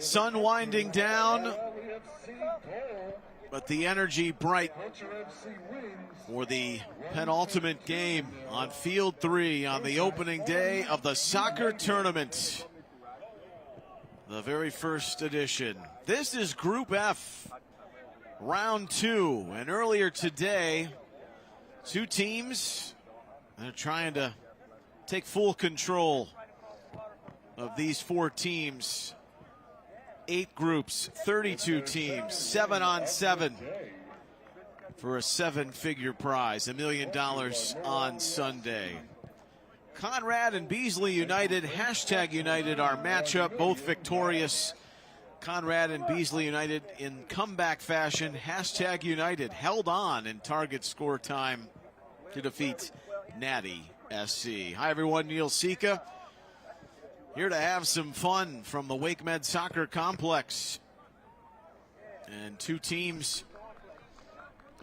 Sun winding down, but the energy bright for the penultimate game on Field 3 on the opening day of the soccer tournament. The very first edition. This is Group F, round 2. And earlier today, two teams are trying to take full control of these 4 teams. 8 groups, 32 teams, 7-on-7 for a 7-figure prize, $1 million on Sunday. CONRAD and BEASLEY United, #United our matchup, both victorious. CONRAD and BEASLEY United in comeback fashion, #United held on in target score time to defeat Natty SC. Hi everyone, Neil Sika. Here to have some fun from the Wake Med Soccer Complex. And two teams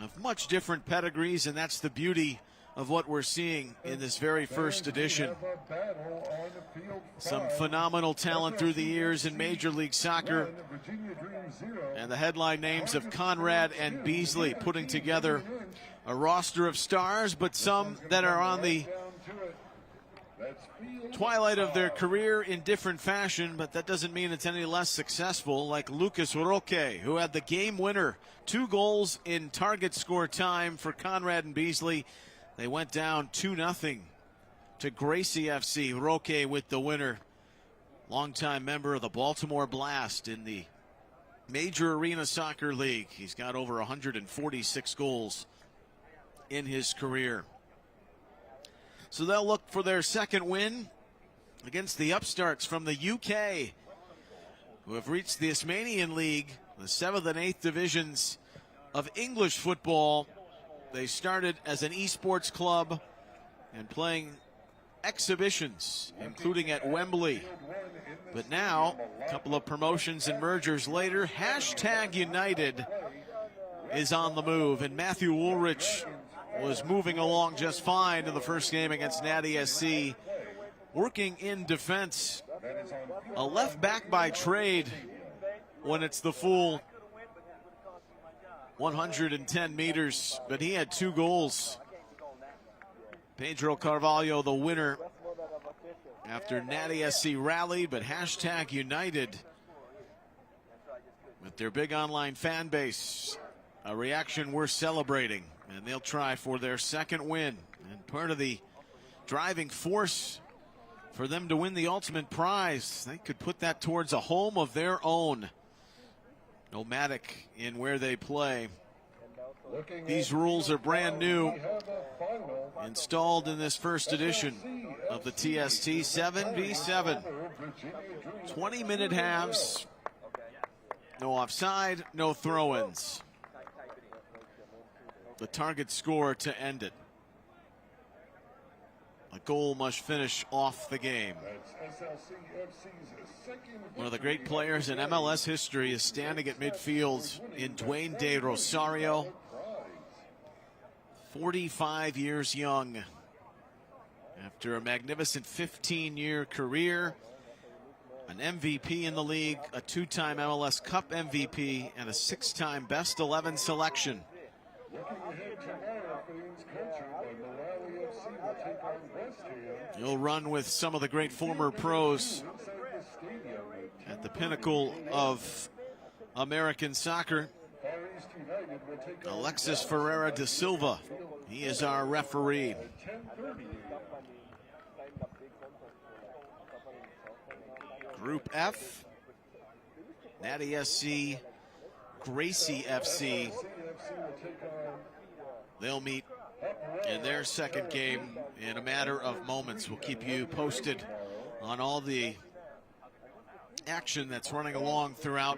of much different pedigrees, and that's the beauty of what we're seeing in this very first edition. Some phenomenal talent through the years in Major League Soccer. And the headline names of CONRAD and BEASLEY putting together a roster of stars, but some that are on the twilight of their career in different fashion, but that doesn't mean it's any less successful, like Lucas Roque, who had the game winner, 2 goals in target score time for CONRAD and BEASLEY. They went down 2-0 to Gracie FC. Roque with the winner. Longtime member of the Baltimore Blast in the Major Arena Soccer League. He's got over 146 goals in his career. So they'll look for their second win against the upstarts from the UK, who have reached the Ismanian League, the 7th and 8th divisions of English football. They started as an esports club and playing exhibitions, including at Wembley. But now, a couple of promotions and mergers later, #United is on the move, and Matthew Woolrich was moving along just fine in the first game against Natty SC, working in defense. A left back by trade when it's the full 110 meters, but he had 2 goals. Pedro Carvalho, the winner, after Natty SC rallied, but #United, with their big online fan base, a reaction worth celebrating. And they'll try for their second win. And part of the driving force for them to win the ultimate prize, they could put that towards a home of their own, nomadic in where they play. These rules are brand new, installed in this first edition of the TST. 7v7, 20-minute halves, no offside, no throw-ins. The target score to end it. A goal must finish off the game. One of the great players in MLS history is standing at midfield in Dwayne De Rosario. 45 years young. After a magnificent 15-year career, an MVP in the league, a 2-time MLS Cup MVP, and a 6-time Best 11 selection. He'll run with some of the great former pros at the pinnacle of American soccer. Alexis Ferreira da Silva, he is our referee. Group F, Natty SC, Gracie FC. They'll meet in their second game in a matter of moments. We'll keep you posted on all the action that's running along throughout.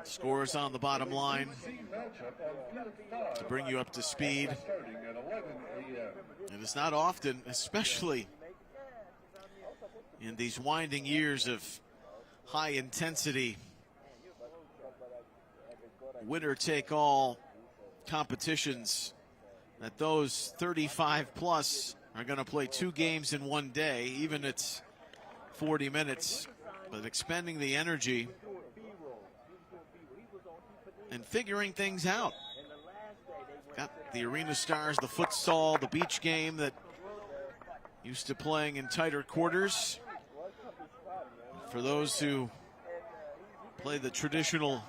Scores on the bottom line to bring you up to speed. And it's not often, especially in these winding years of high intensity, winner-take-all competitions, that those 35 plus are going to play 2 games in one day. Even it's 40 minutes, but expending the energy and figuring things out. Got the arena stars, the futsal, the beach game that used to playing in tighter quarters. For those who play the traditional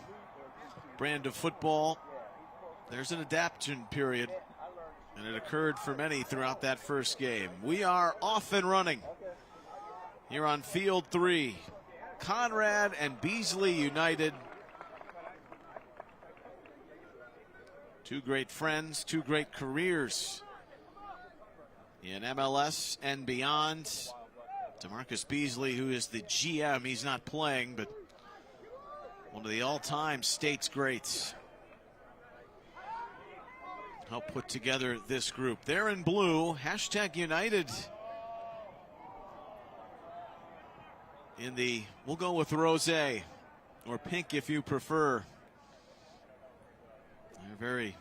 brand of football, there's an adaptation period, and it occurred for many throughout that first game. We are off and running here on Field 3. CONRAD and BEASLEY united. Two great friends, two great careers in MLS and beyond. DeMarcus Beasley, who is the GM, he's not playing, but one of the all-time States greats. Help put together this group. They're in blue, #United. In the, we'll go with rosé, or pink if you prefer. They're very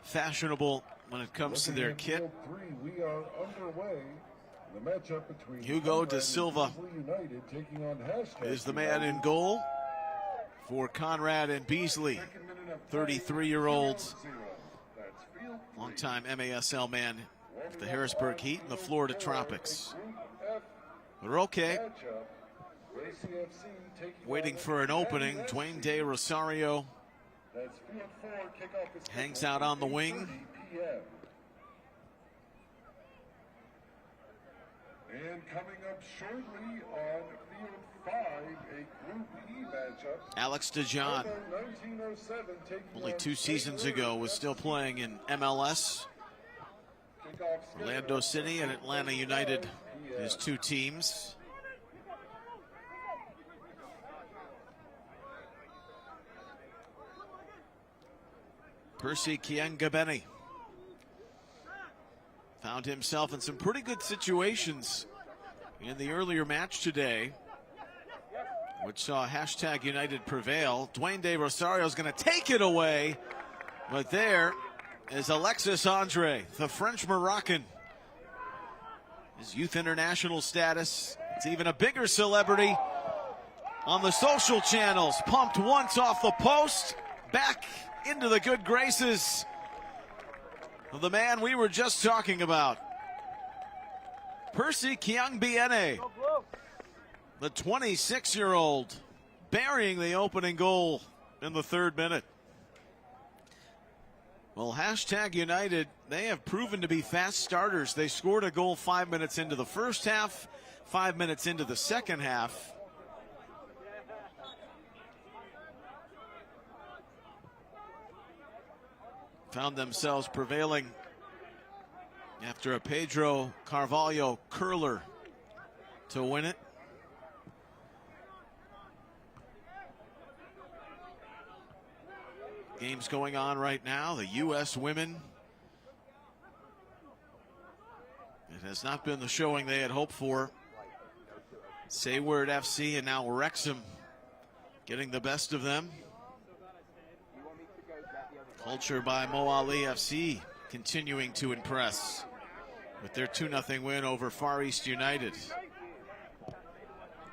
fashionable when it comes to their kit. We are underway. The matchup between Hugo da Silva is the man in goal for CONRAD and BEASLEY. 33-year-old, longtime MASL man of the Harrisburg Heat and the Florida Tropics. We're okay. Waiting for an opening. Dwayne De Rosario hangs out on the wing. And coming up shortly on Field 5, a Group E matchup. Alex DeJohn, only 2 seasons ago, was still playing in MLS. Orlando City and Atlanta United, his 2 teams. Percy Kiengabeni found himself in some pretty good situations in the earlier match today, which saw #United prevail. Dwayne De Rosario is going to take it away, but there is Alexis Andre, the French Moroccan. His youth international status, it's even a bigger celebrity on the social channels. Pumped once off the post, back into the good graces of the man we were just talking about. Percy Kiengabeni, the 26-year-old, burying the opening goal in the 3rd minute. Well, #United, they have proven to be fast starters. They scored a goal 5 minutes into the first half, 5 minutes into the second half. Found themselves prevailing after a Pedro Carvalho curler to win it. Games going on right now. The U.S. women. It has not been the showing they had hoped for. Sayward FC and now Wrexham getting the best of them. Culture by Mo Ali FC continuing to impress with their 2-0 win over Far East United.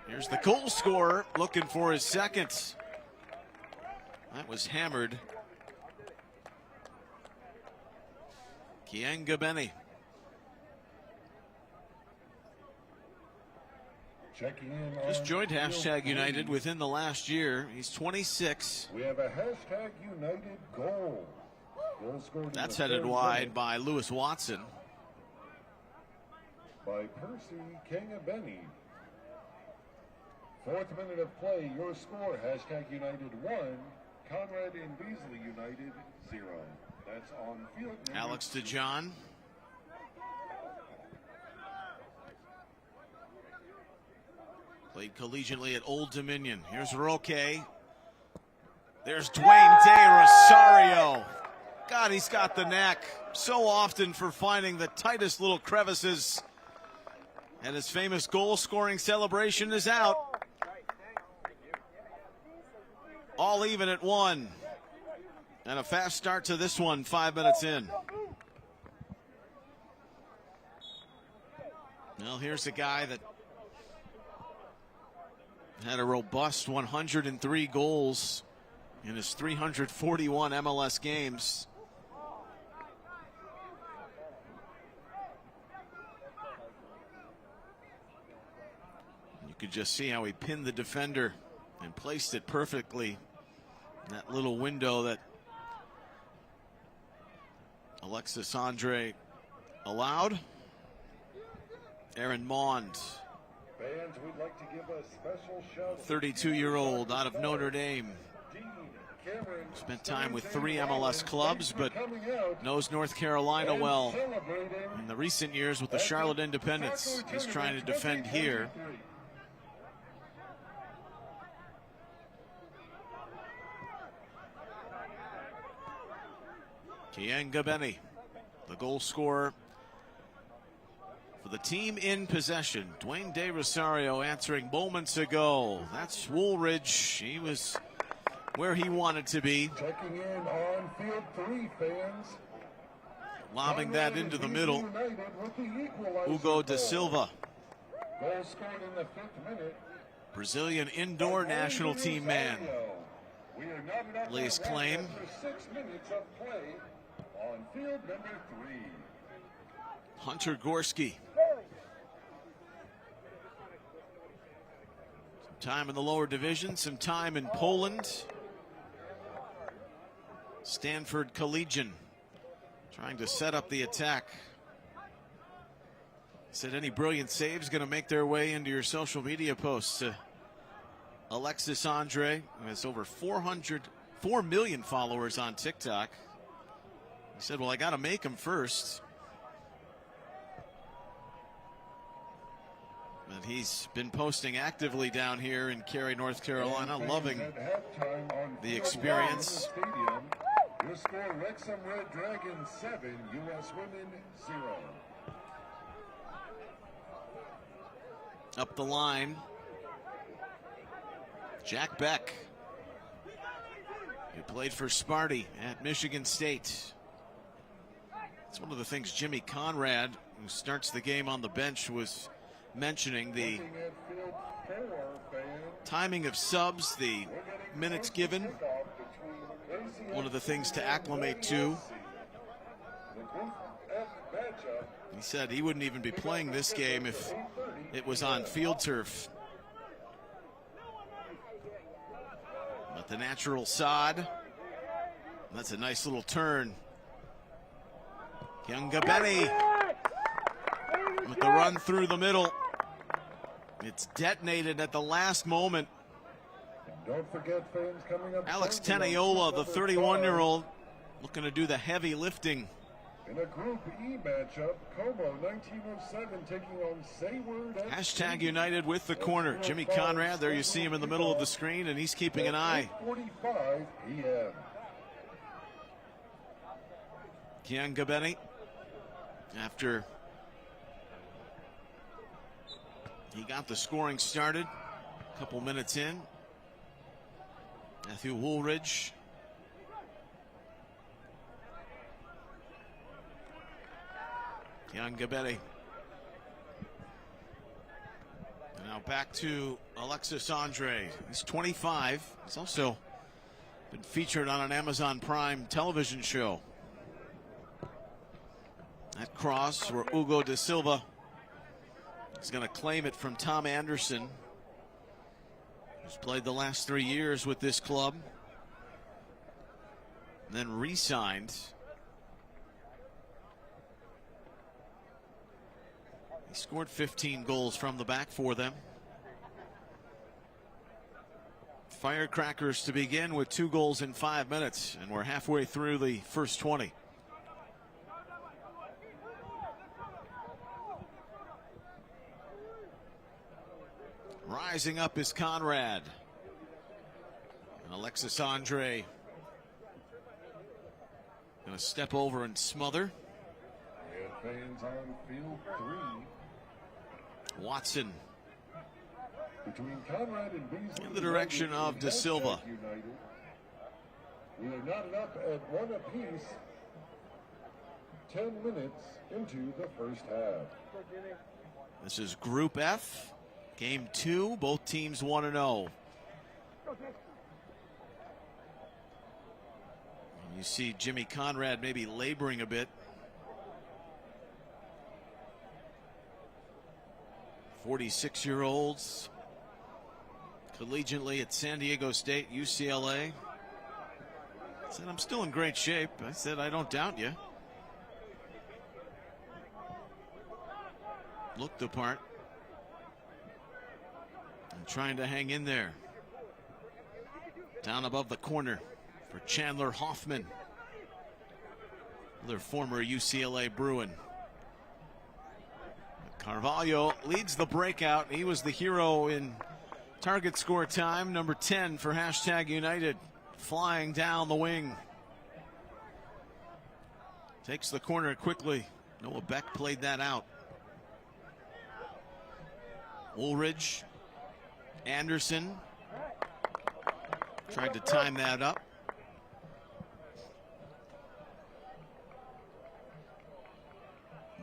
Here's the goal scorer looking for his second. That was hammered. Kiengabeni. Just joined #United within the last year. He's 26. We have a #United goal. That's headed wide by Lewis Watson. By Percy Kiengabeni. 4th minute of play. Your score: #United 1, CONRAD and BEASLEY United 0. That's on field. Alex DeJohn. Played collegiately at Old Dominion. Here's Roque. There's Dwayne De Rosario. God, he's got the knack so often for finding the tightest little crevices. And his famous goal-scoring celebration is out. All even at 1. And a fast start to this one, 5 minutes in. Well, here's a guy that had a robust 103 goals in his 341 MLS games. You could just see how he pinned the defender and placed it perfectly in that little window that Alexis Andre allowed. Aaron Mond, Fans, we'd like to give a special shout 32-year-old out of Notre Dame. Spent time with 3 MLS clubs, but knows North Carolina well. In the recent years with the Charlotte Independents, he's trying to defend here. Kienga Benny, the goal scorer for the team in possession. Dwayne De Rosario answering moments ago. That's Woolridge. He was where he wanted to be. Checking in on field 3, fans. Lobbing that into the middle. Hugo da Silva. Goal scored in the 5th minute. Brazilian indoor national team man. Lays claim. 6 minutes of play on field number 3. Hunter Gorski. Some time in the lower division, some time in Poland. Stanford Collegian trying to set up the attack. Said any brilliant saves going to make their way into your social media posts. Alexis Andre, who has over 4 million followers on TikTok. He said, well, I got to make them first. But he's been posting actively down here in Cary, North Carolina, loving the experience. Your score, Wrexham Red Dragons 7, U.S. Women 0. Up the line, Jack Beck, who played for Sparty at Michigan State. It's one of the things Jimmy CONRAD, who starts the game on the bench, was mentioning. The timing of subs, the minutes given, one of the things to acclimate to. He said he wouldn't even be playing this game if it was on field turf. But the natural sod, that's a nice little turn. Kienga Benny with the run through the middle. It's detonated at the last moment. Don't forget, fans, coming up. Alex Teneola, the 31-year-old, looking to do the heavy lifting. In a Group E matchup, Como 1907 taking on Sayward. Hashtag United with the corner. Jimmy CONRAD, there you see him in the middle of the screen, and he's keeping an eye. 8:45 p.m. Kienga Benny, after he got the scoring started a couple minutes in. Matthew Woolridge. Kienga Benny. Now back to Alexis Andre. He's 25. He's also been featured on an Amazon Prime television show. That cross where Hugo da Silva is going to claim it from Tom Anderson, who's played the last 3 years with this club, and then re-signed. He scored 15 goals from the back for them. Firecrackers to begin with 2 goals in 5 minutes, and we're halfway through the first 20. Rising up is CONRAD. And Alexis Andre going to step over and smother. And fans on field 3. Watson Between CONRAD and Beasley in the direction of da Silva. We are knotted up at 1 apiece. 10 minutes into the first half. This is Group F. Game 2, both teams 1-0. You see Jimmy Conrad maybe laboring a bit. 46-year-olds, collegiately at San Diego State, UCLA. Said, I'm still in great shape. I said, I don't doubt you. Looked the part. And trying to hang in there. Down above the corner for Chandler Hoffman, another former UCLA Bruin. Carvalho leads the breakout. He was the hero in target score time, number 10 for #United, flying down the wing. Takes the corner quickly. Noah Beck played that out. Woolridge, Anderson tried to time that up.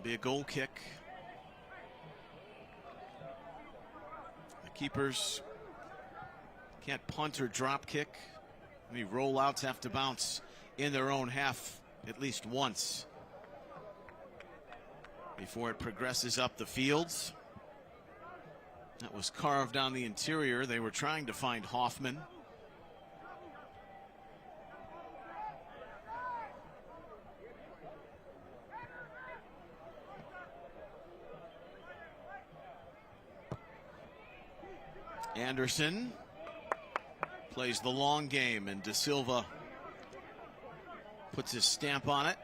Be a goal kick. The keepers can't punt or drop kick. Any rollouts have to bounce in their own half at least once before it progresses up the fields. That was carved on the interior. They were trying to find Hoffman. Anderson plays the long game, and De Silva puts his stamp on it.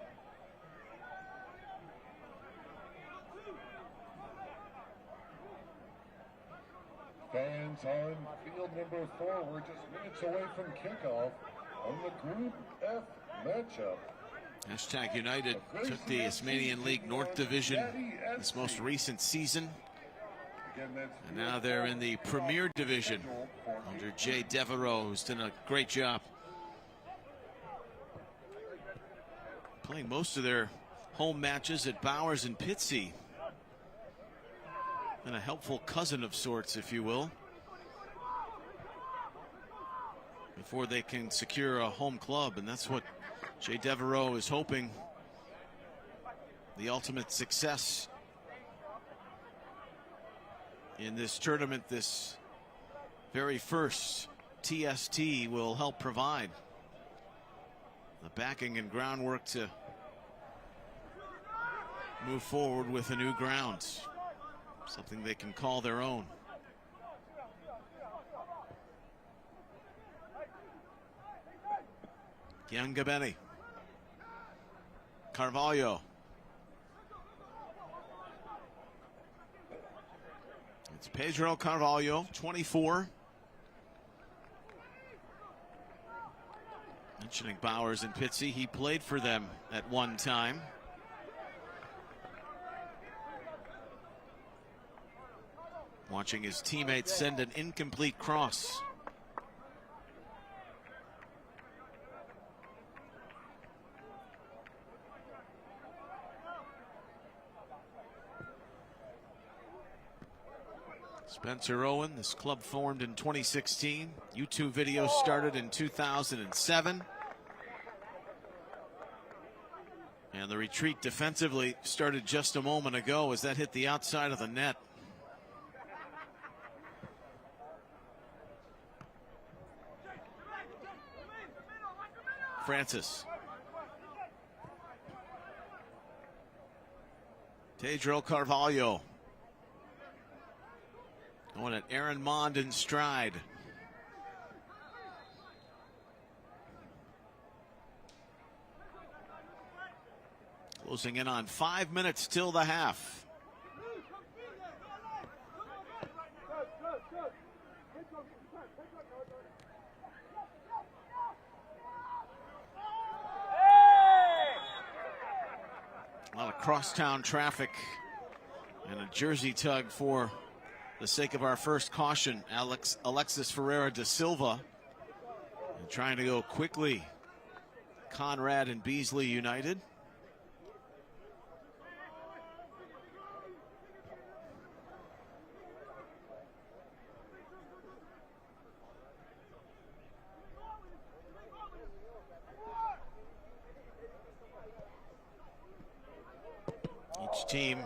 Fans on field number 4. We're just minutes away from kickoff on the Group F matchup. #United took the Isthmian League North Division this most recent season. And now they're in the Premier Division under Jay Devereaux, who's done a great job. Playing most of their home matches at Bowers and Pitsea. And a helpful cousin of sorts, if you will, before they can secure a home club. And that's what Jay Devereaux is hoping. The ultimate success in this tournament, this very first TST, will help provide the backing and groundwork to move forward with a new grounds, something they can call their own. Giangabetti, Carvalho. It's Pedro Carvalho, 24. Mentioning Bowers and Pitsea, he played for them at one time. Watching his teammates send an incomplete cross. Spencer Owen, this club formed in 2016. YouTube video started in 2007. And the retreat defensively started just a moment ago as that hit the outside of the net. Francis. Pedro Carvalho. Going at Aaron Mond in stride. Closing in on 5 minutes till the half. A lot of crosstown traffic and a jersey tug for the sake of our first caution. Alexis Ferreira da Silva, and trying to go quickly. CONRAD and BEASLEY United. team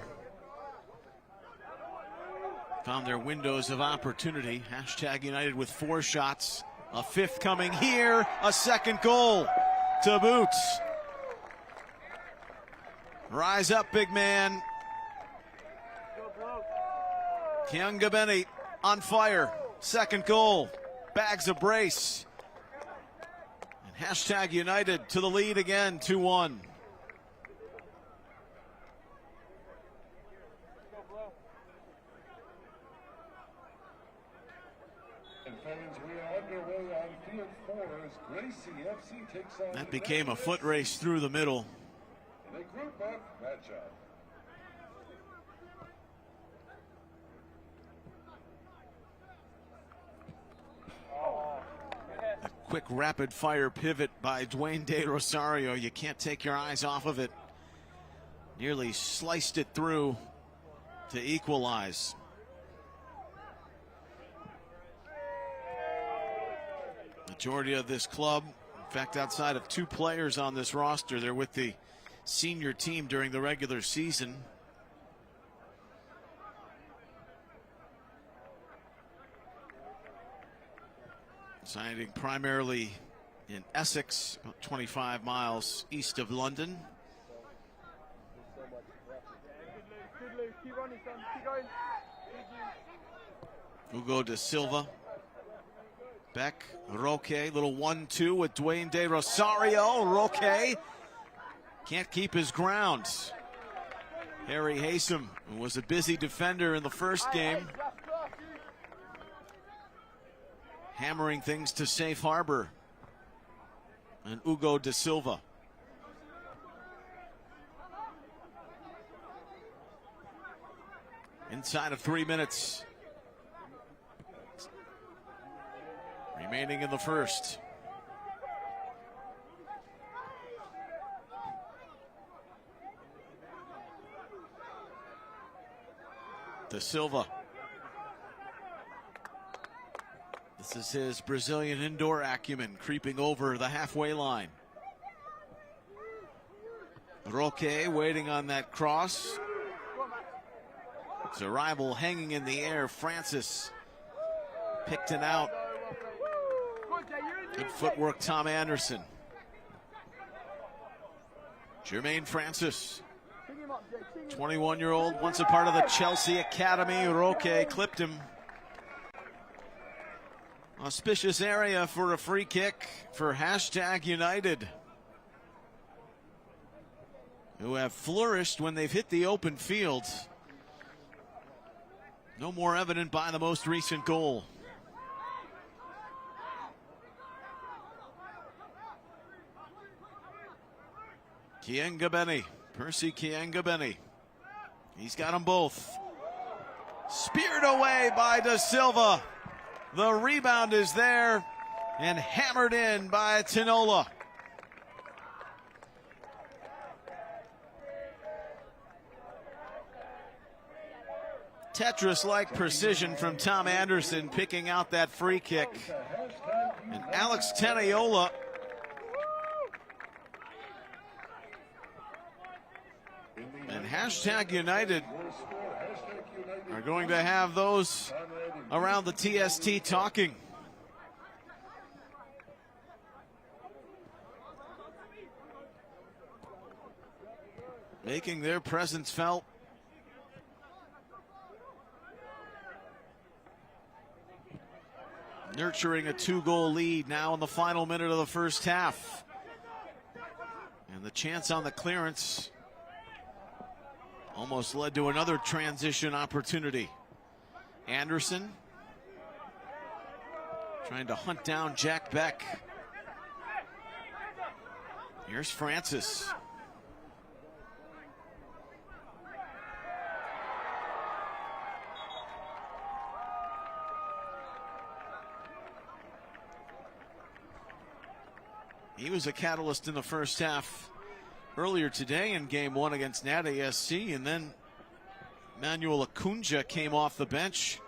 found their windows of opportunity. Hashtag United with 4 shots. A 5th coming here. A 2nd goal to boot. Rise up, big man. Kiangabeni on fire. 2nd goal. Bags a brace. And hashtag United to the lead again, 2-1. That became a foot race through the middle. In a group F matchup. A quick rapid fire pivot by Dwayne De Rosario. You can't take your eyes off of it. Nearly sliced it through to equalize. Majority of this club, in fact, outside of 2 players on this roster, they're with the senior team during the regular season. Residing primarily in Essex, about 25 miles east of London. Hugo da Silva. Beck, Roque, little 1-2 with Dwayne De Rosario. Roque can't keep his ground. Harry Haysom, who was a busy defender in the first game, hammering things to safe harbor. And Hugo da Silva. Inside of 3 minutes remaining in the first. Da Silva. This is his Brazilian indoor acumen, creeping over the halfway line. Roque waiting on that cross. His arrival hanging in the air. Francis picked it out. Good footwork, Tom Anderson. Jermaine Francis, 21-year-old, once a part of the Chelsea Academy. Roque clipped him. Auspicious area for a free kick for hashtag United, who have flourished when they've hit the open field. No more evident by the most recent goal. Kiangabeni, Percy Kiangabeni. He's got them both. Speared away by Da Silva. The rebound is there and hammered in by Tinola. Tetris-like precision from Tom Anderson picking out that free kick. And Alex Teniola and hashtag United are going to have those around the TST talking. Making their presence felt. Nurturing a 2-goal lead now in the final minute of the first half. And the chance on the clearance almost led to another transition opportunity. Anderson trying to hunt down Jack Beck. Here's Francis. He was a catalyst in the first half earlier today in game 1 against NADA SC, and then Manuel Acunja came off the bench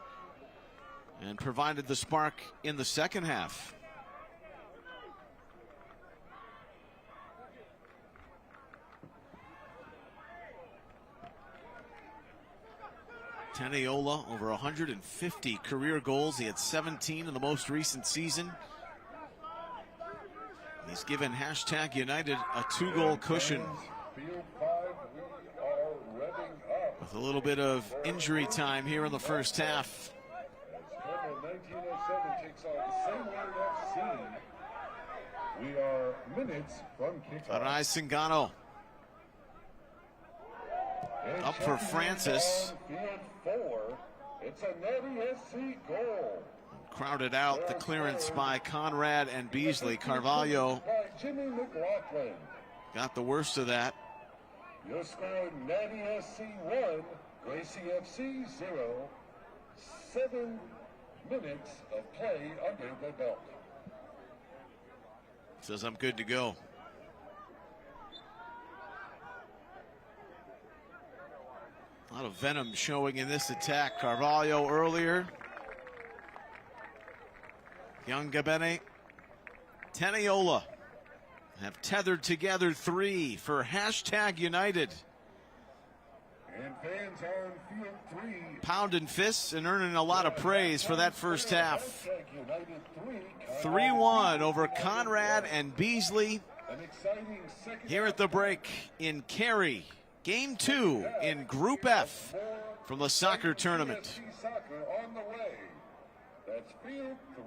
and provided the spark in the second half. Teniola, over 150 career goals. He had 17 in the most recent season. He's given # United a 2-goal cushion. With a little bit of injury time here in the first half. We are minutes from kickoff. Arai Singano up for Francis. It's a TST goal. Crowded out, the clearance by Conrad and Beasley. Carvalho got the worst of that. Your score, TST 1, Gracie FC 0. 7 minutes of play under the belt. Says I'm good to go. A lot of venom showing in this attack. Carvalho earlier. Young Gabene, Teniola have tethered together 3 for # United. And fans on field 3. Pounding fists and earning a lot of praise for that first half. 3-1 over Conrad and Beasley here at the break in Cary. Game 2 in Group F from the soccer tournament. Soccer on the way. That's field 3.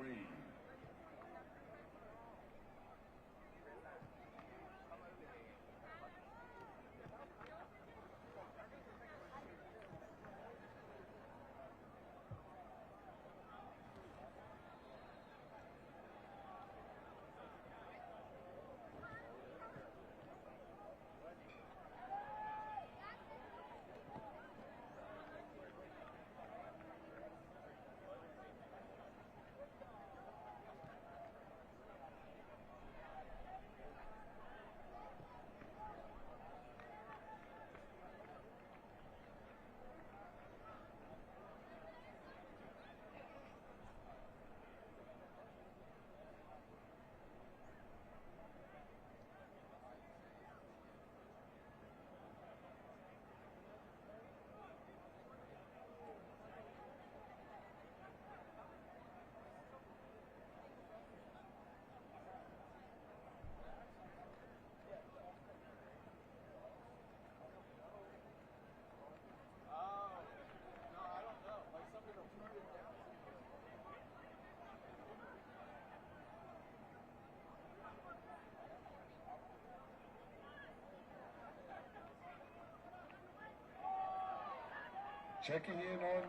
Checking in on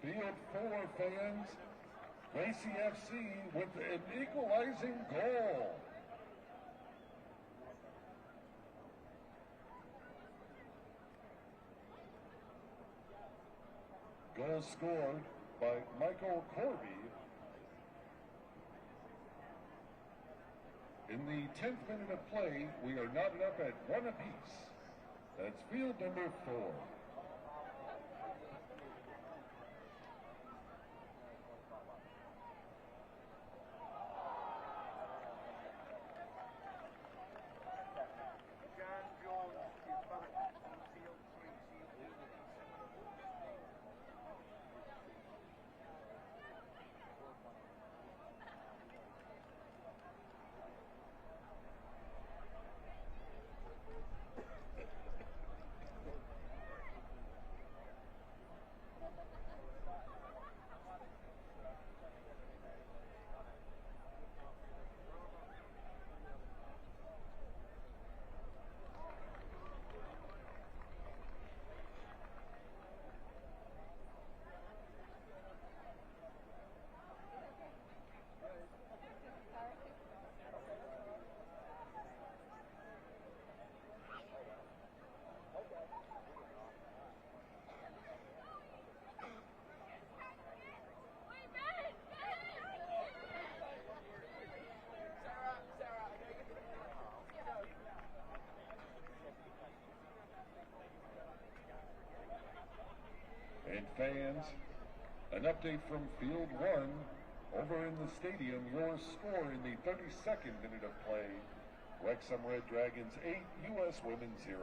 field 4, fans. Gracie FC with an equalizing goal. Goal scored by Michael Corby in the 10th minute of play. We are knotted up at 1 apiece. That's field number 4. And fans, an update from field 1. Over in the stadium, your score in the 32nd minute of play. Wrexham Red Dragons 8, U.S. Women 0.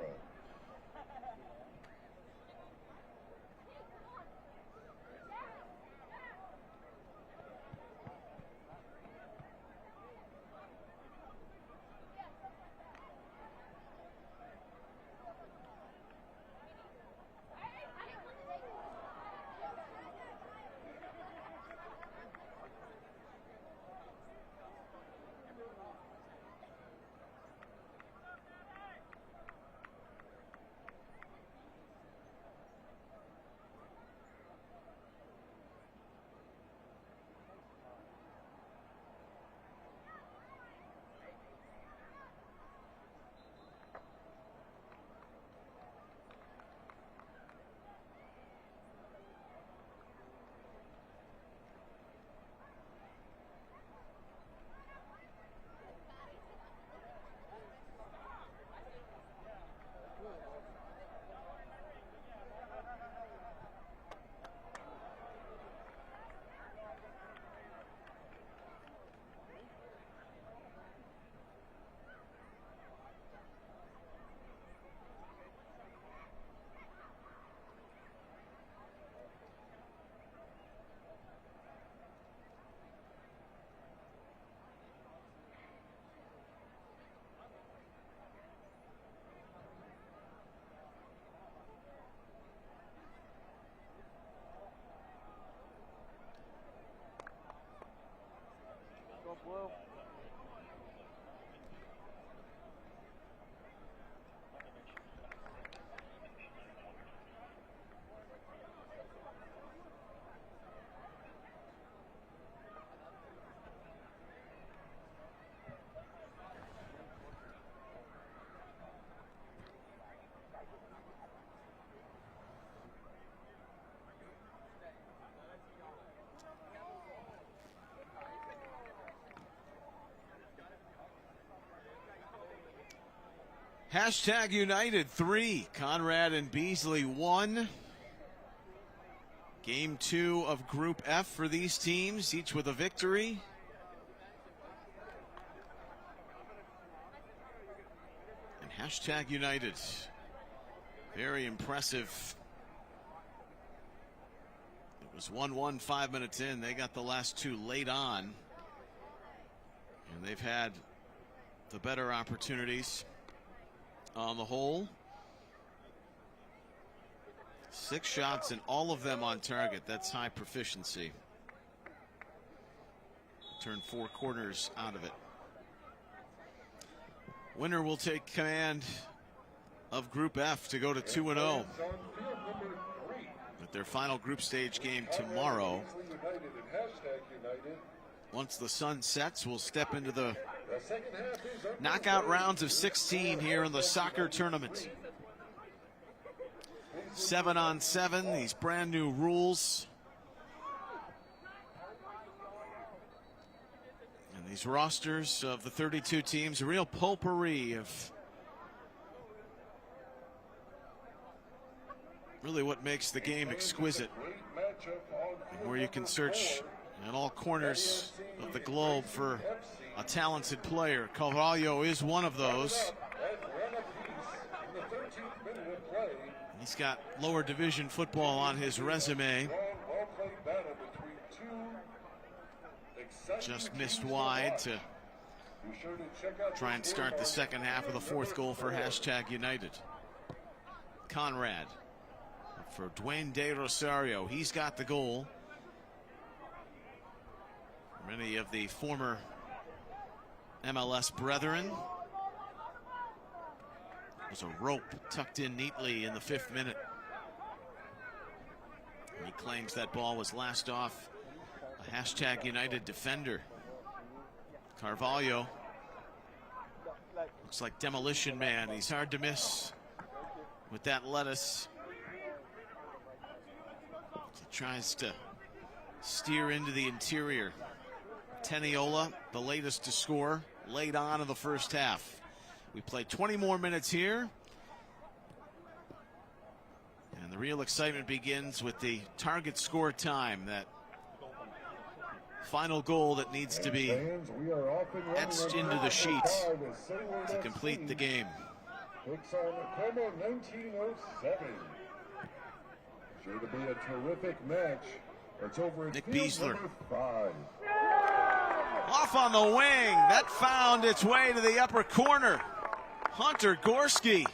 Hashtag United 3, Conrad and Beasley 1. Game 2 of Group F for these teams, each with a victory. And hashtag United, very impressive. It was 1-1 5 minutes in. They got the last two late on. And they've had the better opportunities. On the whole, 6 shots and all of them on target. That's high proficiency. Turned 4 corners out of it. Winner will take command of Group F to go to 2-0 with their final group stage game tomorrow. Once the sun sets, we'll step into the knockout rounds of 16 here in the soccer tournament. 7-on-7, these brand new rules. And these rosters of the 32 teams, a real potpourri of really what makes the game exquisite. And where you can search in all corners of the globe for a talented player. Carvalho is one of those. He's got lower division football on his resume. Just missed wide to try and start the second half of the fourth goal for hashtag United. CONRAD for Dwayne De Rosario. He's got the goal. Many of the former MLS brethren. There's a rope tucked in neatly in the 5th minute. He claims that ball was last off a hashtag United defender. Carvalho looks like Demolition Man. He's hard to miss with that lettuce. He tries to steer into the interior. Teniola, the latest to score, late on in the first half. We play 20 more minutes here. And the real excitement begins with the target score time, that final goal that needs to be etched into the sheet to complete the game. It's on Como 1907. Sure to be a terrific match. It's over at Nick field Beasler. number 5. Off on the wing. That found its way to the upper corner. Hunter Gorski.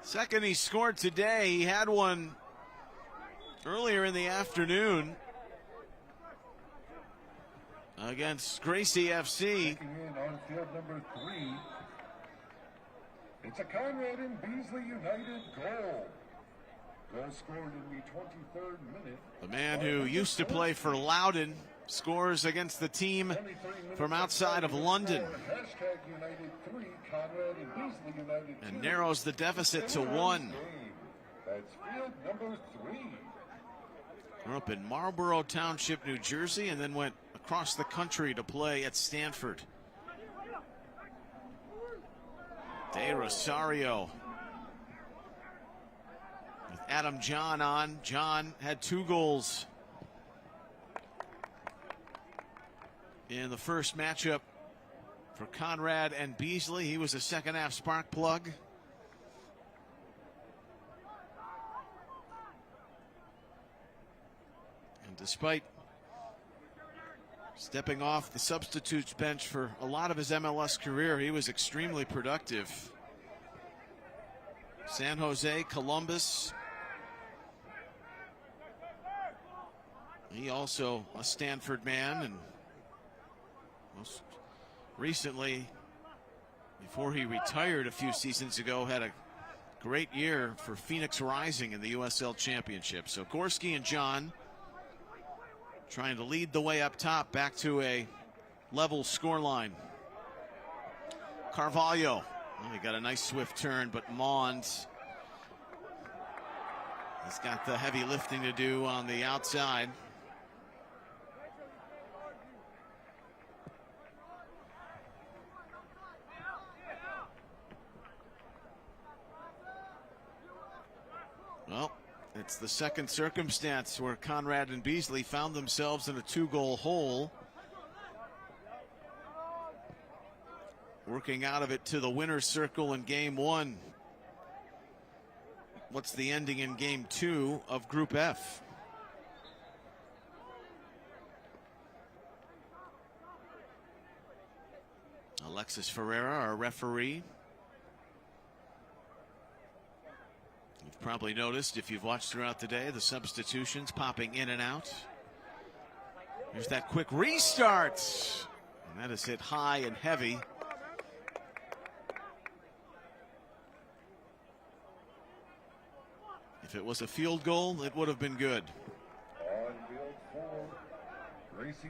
Second he scored today. He had one earlier in the afternoon against Gracie FC. Checking in on field number 3. It's a CONRAD and Beasley United goal. Goal scored in the 23rd minute. The man who used to play for Loudon scores against the team from outside of London. Hashtag United 3, CONRAD and Beasley United 2. And narrows the deficit to 1. That's field number 3. Grew up in Marlborough Township, New Jersey, and then went across the country to play at Stanford. De Rosario with Adam John on. John had 2 goals in the first matchup for CONRAD and Beasley. He was a second half spark plug. And despite stepping off the substitutes bench for a lot of his MLS career, he was extremely productive. San Jose, Columbus, He also a Stanford man, and most recently, before he retired a few seasons ago, had a great year for Phoenix Rising in the USL Championship. So Gorski and John trying to lead the way up top, back to a level scoreline. Carvalho, well, he got a nice swift turn, but Mons has got the heavy lifting to do on the outside. Well, it's the second circumstance where CONRAD and BEASLEY found themselves in a 2-goal hole. Working out of it to the winner's circle in game 1. What's the ending in game 2 of Group F? Alexis Ferreira, our referee. You've probably noticed, if you've watched throughout the day, the substitutions popping in and out. There's that quick restart, and that is hit high and heavy. If it was a field goal, it would have been good.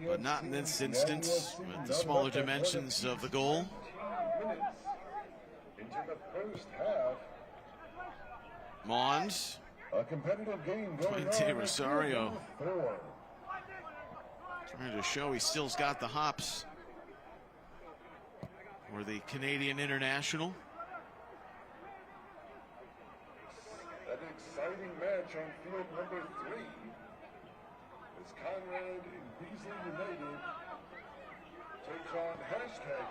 But not in this instance, with the smaller dimensions of the goal. Into the first half. Mons. A competitive game going Twente on. Rosario. Trying to show he still's got the hops for the Canadian international. An exciting match on field number 3 as CONRAD and BEASLEY United takes on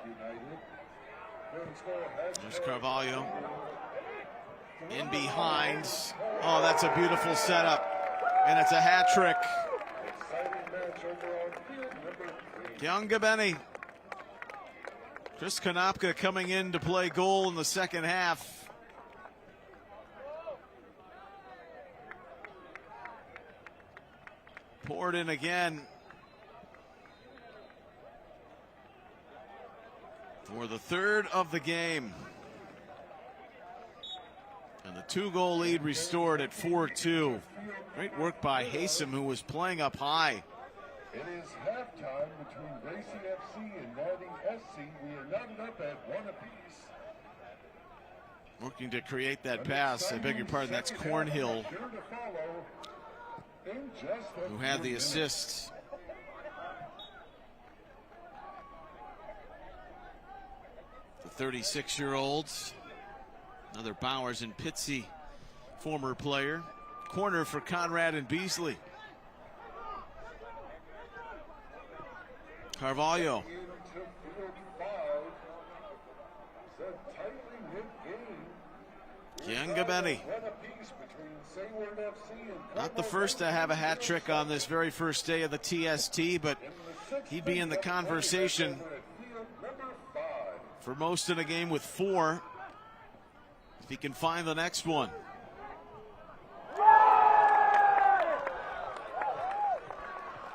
#United. There's Carvalho in behind. Oh, that's a beautiful setup, and it's a hat trick. Young Gabeni. Chris Konopka coming in to play goal in the second half. Poured in again for the third of the game. And the 2-goal lead restored at 4-2. Great work by Haysom, who was playing up high. It is halftime between Racing FC and Natty SC. We are knotted up at 1 apiece. Working to create that pass. I beg your pardon, that's Cornhill, who had the assist. The 36-year-olds. Another Bowers and Pitsy former player. Corner for CONRAD and BEASLEY. Carvalho. Young Gabeni. Not the first to have a hat trick on this very first day of the TST, but he'd be in the conversation for most in a game with 4. If he can find the next one.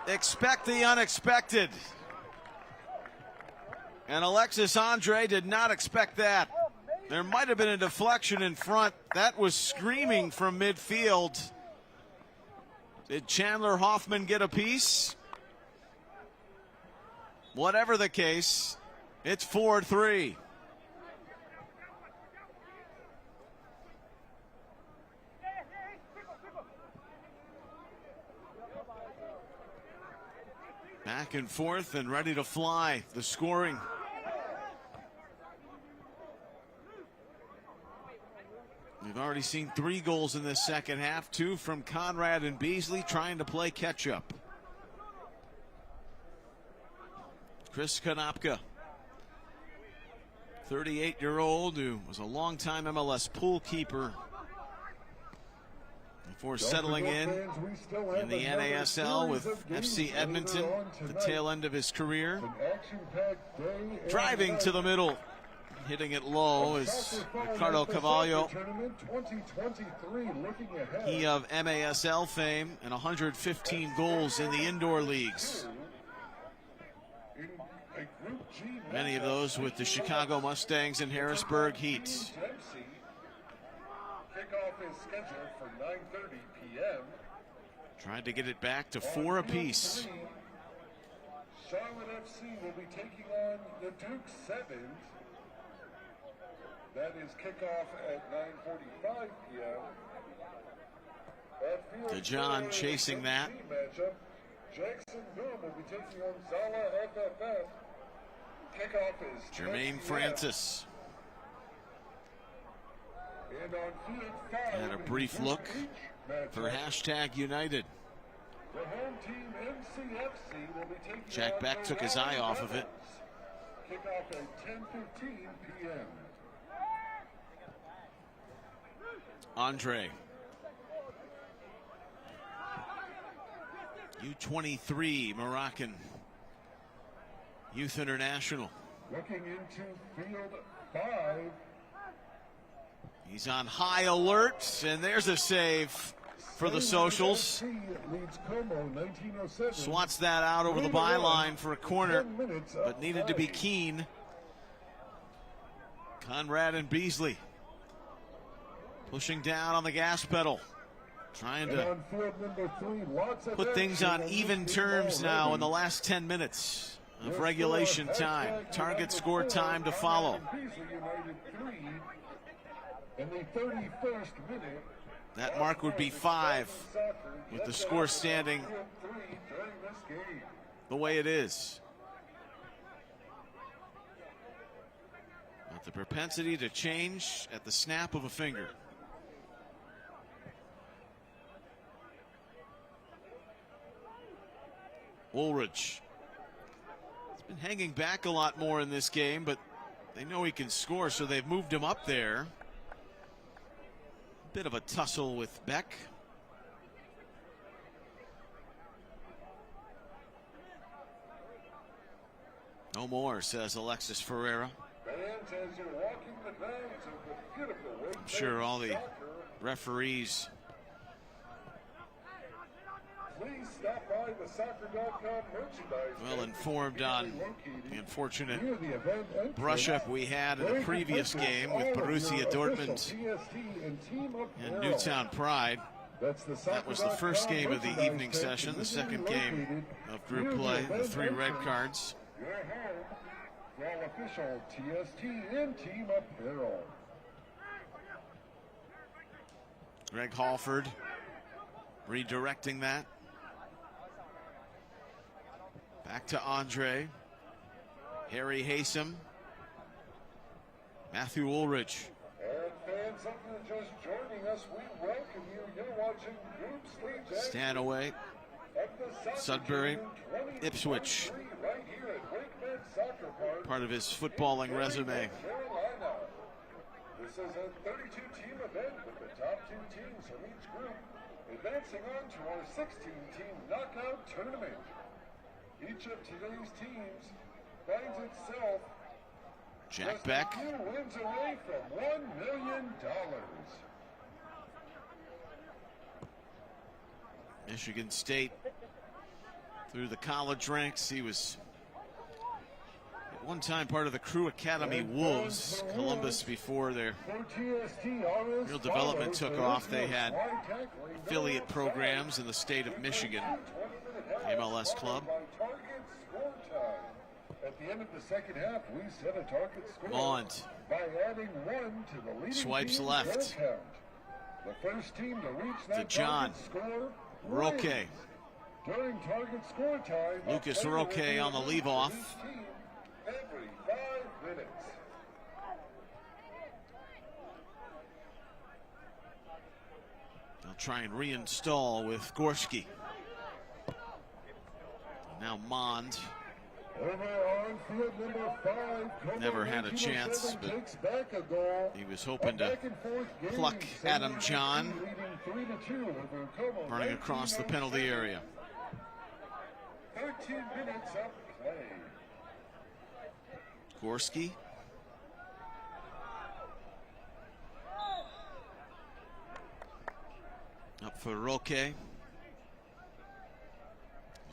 Expect the unexpected. And Alexis Andre did not expect that. There might have been a deflection in front. That was screaming from midfield. Did Chandler Hoffman get a piece? Whatever the case, it's 4-3. Back and forth and ready to fly. The scoring. We've already seen 3 goals in this second half. 2 from CONRAD and BEASLEY trying to play catch up. Chris Konopka, 38-year-old who was a longtime MLS pool keeper before settling in the NASL with FC Edmonton at the tail end of his career. Driving to the middle. Hitting it low is Ricardo Cavallo. He of MASL fame and 115 goals in the indoor leagues. Many of those with the Chicago Mustangs and Harrisburg Heat. Kickoff is scheduled for 9:30 p.m. Trying to get it back to 4 apiece. Charlotte FC will be taking on the Duke Sevens. That is kickoff at 9:45 p.m. DeJohn chasing that. Matchup. Jacksonville will be taking on Zala FFF. Kickoff is Jermaine Francis. And on field 5, Had a brief look for #United. The home team MCFC will be taking Jack on Beck took his eye off of it. Kickoff at 10:15 p.m. Andre. U23 Moroccan Youth International. Looking into field 5. He's on high alert, and there's a save for the socials. Swats that out over the byline for a corner, but needed to be keen. CONRAD and BEASLEY pushing down on the gas pedal, trying to put things on even terms now in the last 10 minutes of regulation time. Target score time to follow. In the 31st minute, that mark would be 5 with the score standing the way it is. But the propensity to change at the snap of a finger. Woolridge. He's been hanging back a lot more in this game, but they know he can score, so they've moved him up there. Bit of a tussle with Beck. No more, says Alexis Ferreira. I'm sure all the referees well informed on the unfortunate brush-up we had in the previous game with Borussia Dortmund and Newtown Pride. That was the first game of the evening session, the second game of group play, the 3 red cards. Official TST and team apparel. Greg Halford redirecting that. Back to Andre. Harry Haysom. Matthew Woolridge. And fans, if you're just joining us, we welcome you. You're watching Group Stage Stanaway. Sudbury. Ipswich. Right here at Wakeman Soccer Park. Part of his footballing resume. This is a 32-team event with the top 2 teams from each group advancing on to our 16-team knockout tournament. Each of today's teams finds itself Jack Beck. a few wins away from $1 million. Michigan State through the college ranks. He was at one time part of the Crew Academy Wolves, Columbus, before their real development took off. They had affiliate programs in the state of Michigan, MLS club. At the end of the second half, we set a target score Mond by adding 1 to the leading swipes team's left. goal count. The first team to reach that DeJohn. target score Roque. wins. During target score time, Lucas a player Roque will be on the released leave-off. from his team every 5 minutes. They'll try and reinstall with Gorski. Now Mond. Over on field number 5, Never had a chance, but takes back a goal. he was hoping to Back and forth game, pluck Adam John, leading 3-2 over Como, running across the penalty area. 13 minutes of play. Gorski for Roque. He's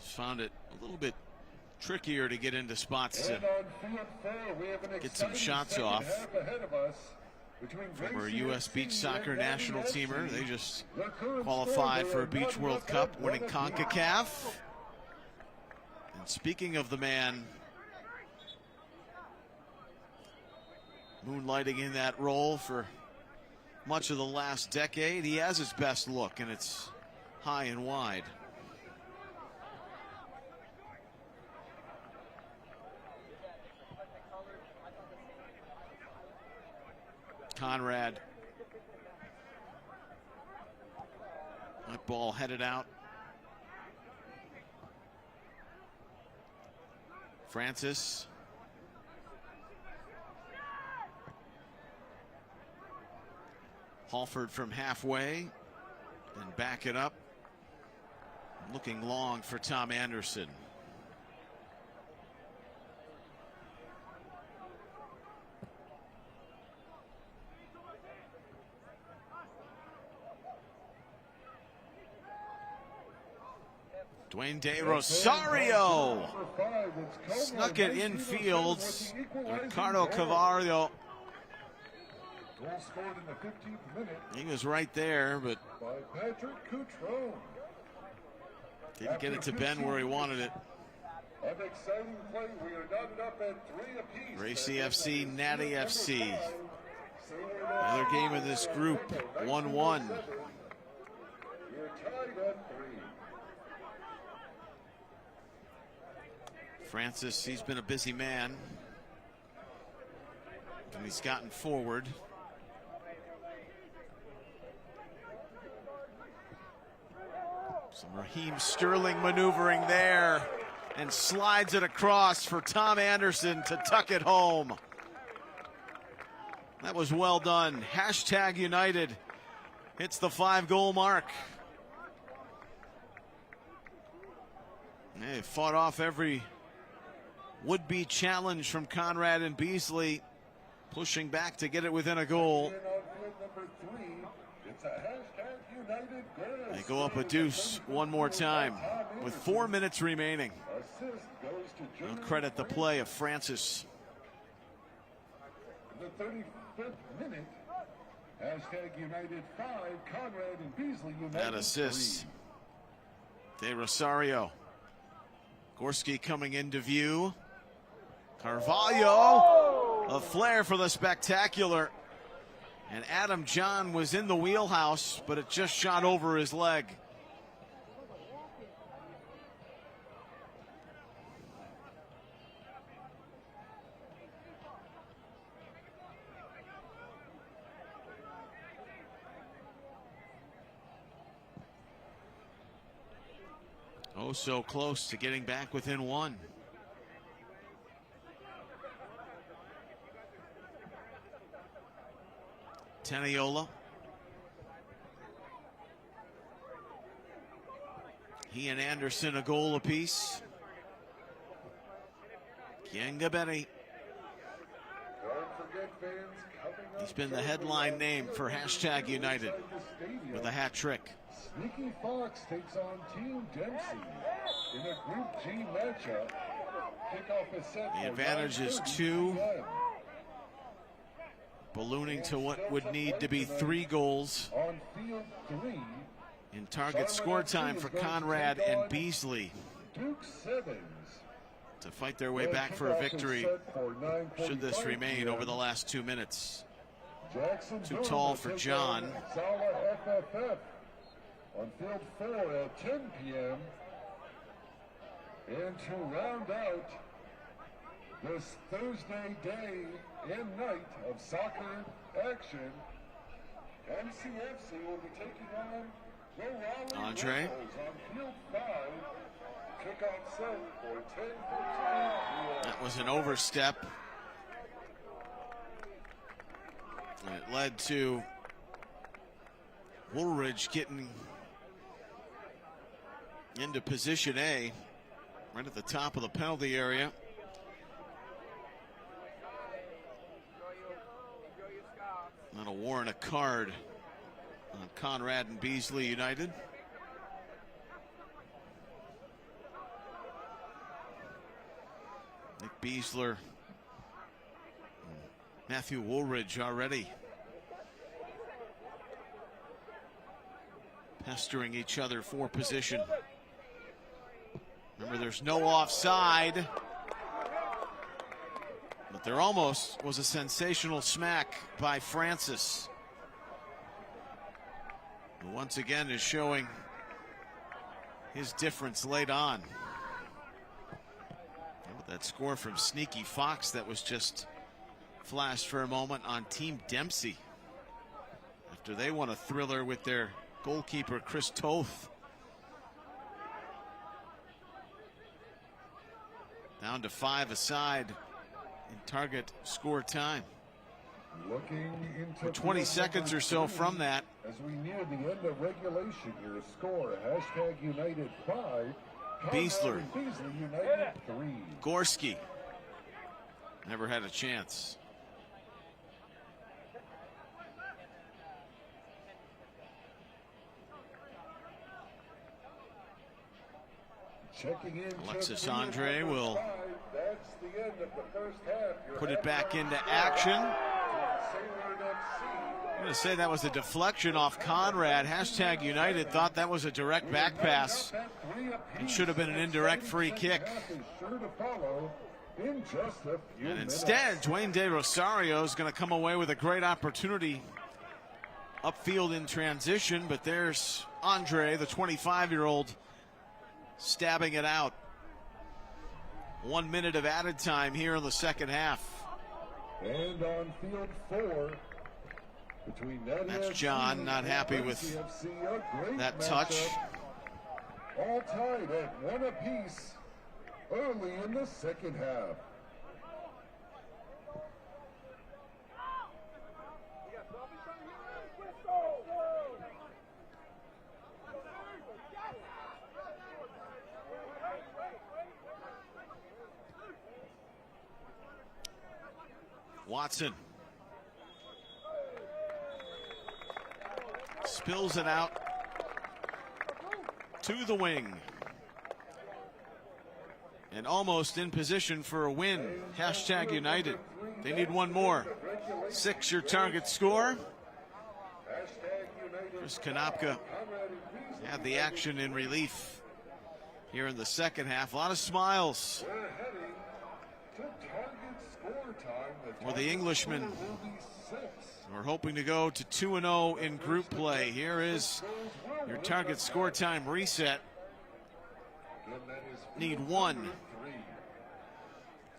found it a little bit trickier to get into spots to get some shots off. Former U.S. beach soccer national teamer. They just qualified for a Beach World Cup, winning CONCACAF. And speaking of the man moonlighting in that role for much of the last decade, he has his best look, and it's high and wide. CONRAD. That ball headed out. Francis. Halford from halfway, and back it up. Looking long for Tom Anderson. Dwayne De Rosario snuck it infield. Ricardo Carvalho. Goal scored in the 15th minute. He was right there, but By Patrick Coutron. Didn't get it to Ben where he wanted it. An exciting play. We are knotted up at 3 apiece. Racy FC, Natty FC. Another game in this group, 1-1. We're tied at 3. Francis, he's been a busy man, and he's gotten forward. Some Raheem Sterling maneuvering there, and slides it across for Tom Anderson to tuck it home. That was well done. Hashtag United hits the 5-goal mark. They fought off every would-be challenge from CONRAD and Beasley, pushing back to get it within a goal. They go up a deuce one more time with 4 minutes remaining. I'll credit the play of Francis. The 35th minute. Hashtag United 5, CONRAD and Beasley United. That assist. 3. De Rosario. Gorski coming into view. Carvalho, a flare for the spectacular. And Adam John was in the wheelhouse, but it just shot over his leg. Oh, so close to getting back within one. Teniola. He and Anderson a goal apiece. Kiengabeni. He's been the headline name for hashtag United with a hat trick. Sneaky Fox takes on Team Dempsey in a Group G matchup. Kickoff is set. The advantage is 2. Ballooning to what would need to be 3 goals On field 3. in target score time for CONRAD and Beasley Duke Sevens. to fight their way back for a victory should this remain over the last 2 minutes. Too tall for John. Sala FFF on field 4 at 10 p.m. And to round out this Thursday day and night of soccer action, MCFC will be taking on the Raleigh Andre. Rebels on field 5. Kickoff set for 10:15. That was an overstep. And it led to Woolridge getting into position A, right at the top of the penalty area. That'll warrant a card on CONRAD and BEASLEY United. Nick Beasler, Matthew Woolridge already pestering each other for position. Remember, there's no offside, but there almost was a sensational smack by Francis, who once again is showing his difference late on. That score from Sneaky Fox that was just flashed for a moment on Team Dempsey after they won a thriller with their goalkeeper Chris Toth. Down to 5 aside in target score time. We're 20 seconds or so from that. As we near the end of regulation, your score, #United 5. Beasler, BEASLEY United 3. Gorski never had a chance. Checking in. Alexis Andre will That's the end of the first half. put it back into action. I'm going to say that was a deflection off CONRAD. #United thought that was a direct back pass. It should have been an indirect free kick. And instead, Dwayne De Rosario is going to come away with a great opportunity upfield in transition, but there's Andre, the 25-year-old, stabbing it out. 1 minute of added time here in the second half. And on field 4, that's John, not happy with that touch. All tied at 1 apiece early in the second half. Watson spills it out to the wing and almost in position for a win. #United, they need one more. 6 your target score. Chris Konopka had the action in relief here in the second half. A lot of smiles for the Englishman. We're hoping to go to 2-0 in group play. Here is your target score time reset. Need 1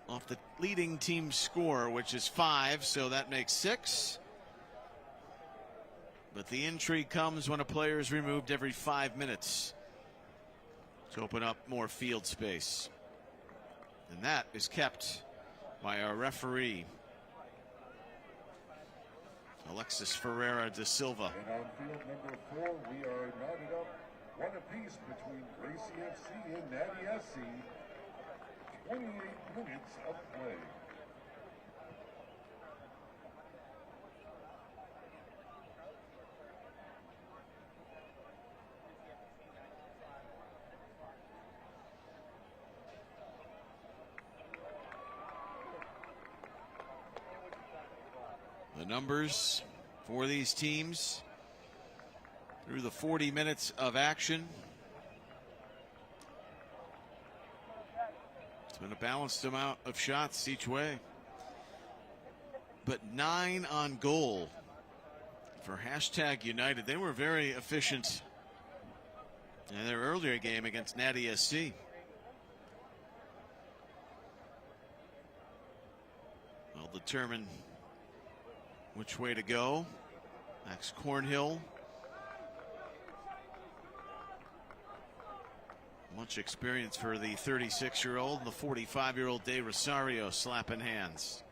off the leading team score, which is 5, so that makes 6. But the entry comes when a player is removed every 5 minutes to open up more field space. And that is kept by our referee, Alexis Ferreira da Silva. And on field number 4, we are knotted up 1 apiece between Gracie FC and Natty SC. 28 minutes of play. The numbers for these teams through the 40 minutes of action. It's been a balanced amount of shots each way, but 9 on goal for #United. They were very efficient in their earlier game against Natty SC. They'll determine which way to go. Max Cornhill, much experience for the 36-year-old, and the 45-year-old De Rosario slapping hands.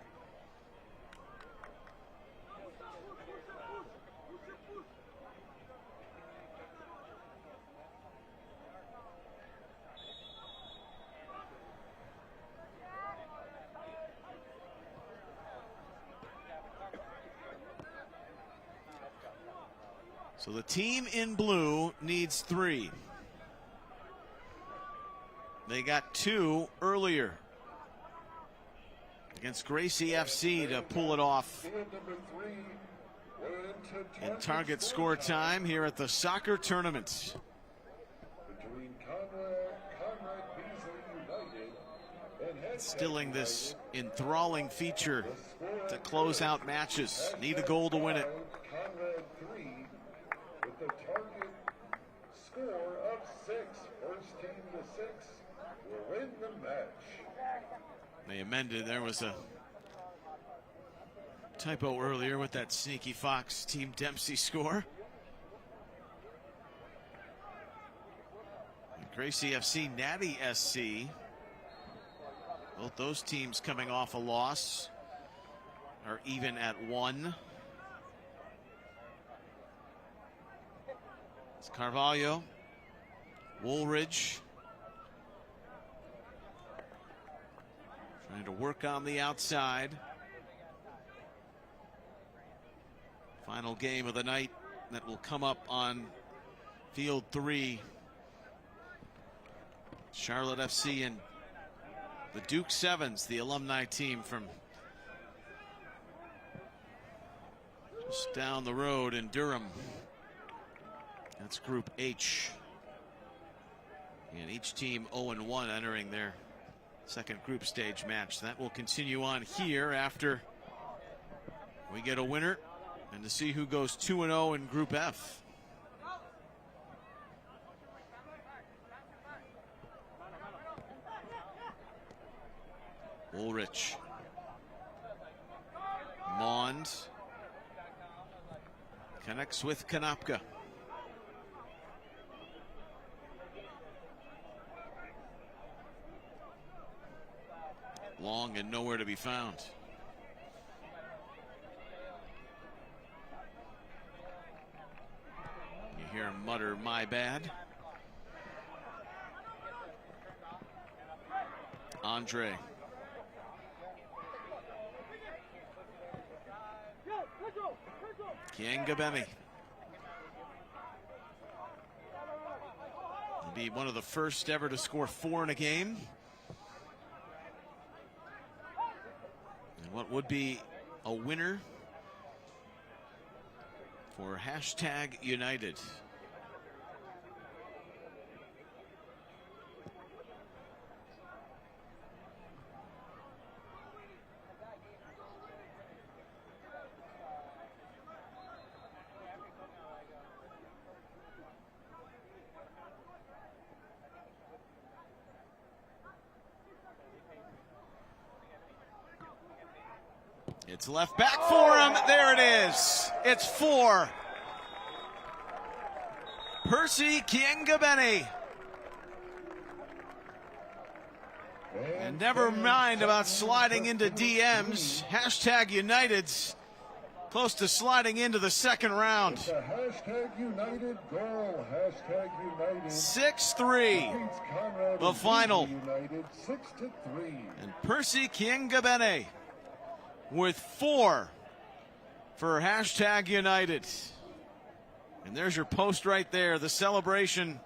So the team in blue needs 3. They got 2 earlier against Gracie FC to pull it off in target score time here at the soccer tournament. Between CONRAD BEASLEY United and Instilling this enthralling feature to close out matches. Need a goal to win it. CONRAD 3 with the target score of 6. First team to 6 will win the match. They amended. There was a typo earlier with that sneaky Fox Team Dempsey score. And Gracie FC, Natty SC. Both those teams coming off a loss are even at 1. It's Carvalho, Woolridge. Trying to work on the outside. Final game of the night that will come up on field 3. Charlotte FC and the Duke Sevens, the alumni team from just down the road in Durham. That's Group H. And each team 0-1 entering their second group stage match. That will continue on here after we get a winner and to see who goes 2-0 in Group F. Woolrich. Mond connects with Kanapka. Long and nowhere to be found. You hear him mutter, "My bad." Andre. Kiengabemi. He'll be one of the first ever to score 4 in a game. And what would be a winner for #United. It's left back for him. There it is. It's 4. Percy Kiengabeni. And never mind about sliding into DMs. #United's close to sliding into the second round. It's a #United goal. #United 6-3. The final. United 6-3. And Percy Kiengabeni with 4 for #United. And there's your post right there, the celebration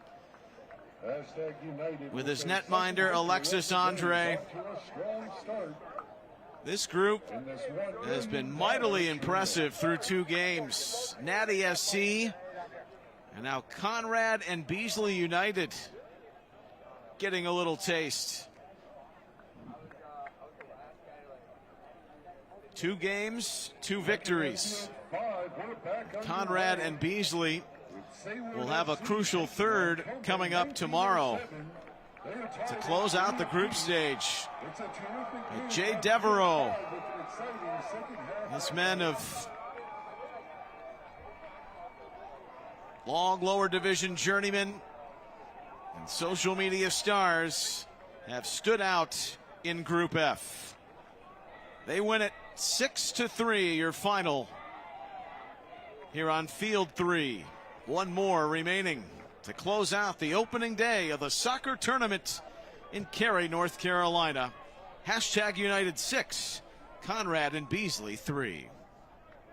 United with his netminder Alexis Andre. This group has been mightily impressive through 2 games. Natty SC and now CONRAD and BEASLEY United getting a little taste. 2 games, 2 victories. CONRAD and BEASLEY will have a crucial third coming up tomorrow to close out the group stage. Jay Devereaux, this man of long lower division journeyman and social media stars, have stood out in Group F. They win it 6-3, your final here on Field 3. 1 more remaining to close out the opening day of the soccer tournament in Cary, North Carolina. #United 6, CONRAD and BEASLEY 3.